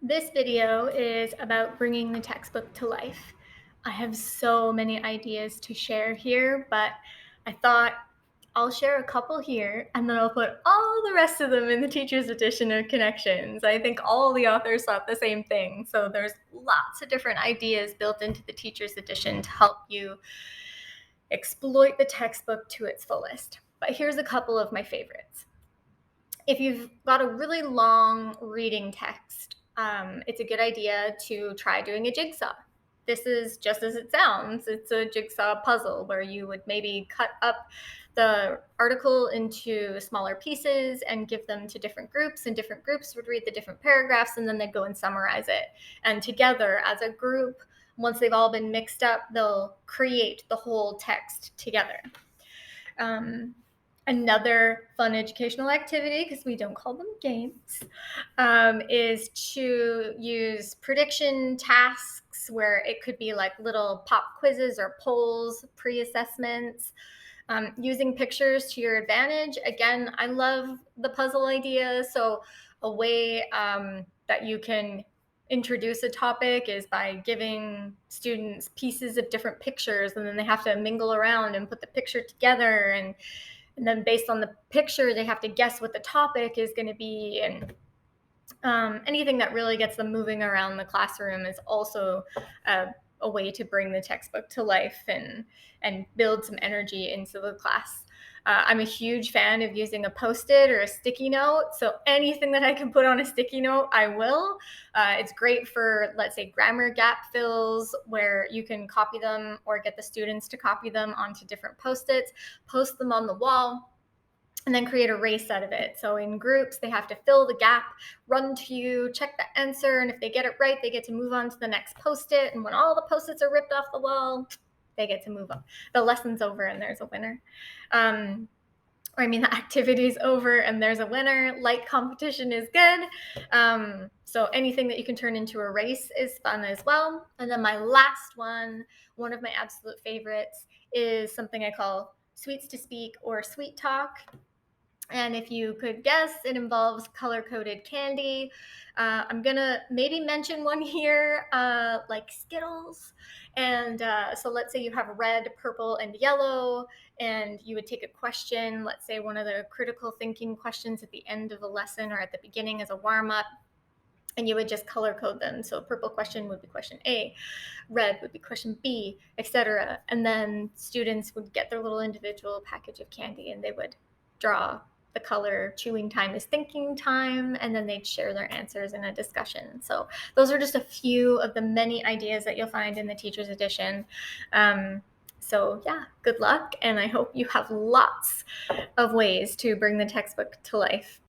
This video is about bringing the textbook to life. I have so many ideas to share here, but I thought I'll share a couple here and then I'll put all the rest of them in the teacher's edition of Connections. I think all the authors thought the same thing. So there's lots of different ideas built into the teacher's edition to help you exploit the textbook to its fullest. But here's a couple of my favorites. If you've got a really long reading text, it's a good idea to try doing a jigsaw. This is just as it sounds. It's a jigsaw puzzle where you would maybe cut up the article into smaller pieces and give them to different groups, and different groups would read the different paragraphs and then they'd go and summarize it. And together as a group, once they've all been mixed up, they'll create the whole text together. Another fun educational activity, because we don't call them games, is to use prediction tasks where it could be like little pop quizzes or polls, pre-assessments, using pictures to your advantage. Again, I love the puzzle idea. So a way that you can introduce a topic is by giving students pieces of different pictures, and then they have to mingle around and put the picture together, and then based on the picture, they have to guess what the topic is going to be. And anything that really gets them moving around the classroom is also a way to bring the textbook to life and build some energy into the class. I'm a huge fan of using a Post-it or a sticky note. So anything that I can put on a sticky note, I will. It's great for, let's say, grammar gap fills where you can copy them or get the students to copy them onto different Post-its, post them on the wall, and then create a race out of it. So in groups, they have to fill the gap, run to you, check the answer, and if they get it right, they get to move on to the next Post-it. And when all the Post-its are ripped off the wall, they get to move on. The lesson's over and there's a winner. The activity's over and there's a winner. Light competition is good. So anything that you can turn into a race is fun as well. And then my last one of my absolute favorites, is something I call Sweets to Speak or Sweet Talk. And if you could guess, it involves color-coded candy. I'm gonna maybe mention one here, like Skittles. And so let's say you have red, purple, and yellow, and you would take a question, let's say one of the critical thinking questions at the end of the lesson or at the beginning as a warm-up, and you would just color code them. So purple question would be question A, red would be question B, etc. And then students would get their little individual package of candy and they would draw the color. Chewing time is thinking time, and then they'd share their answers in a discussion. So those are just a few of the many ideas that you'll find in the teacher's edition. So yeah, good luck, and I hope you have lots of ways to bring the textbook to life.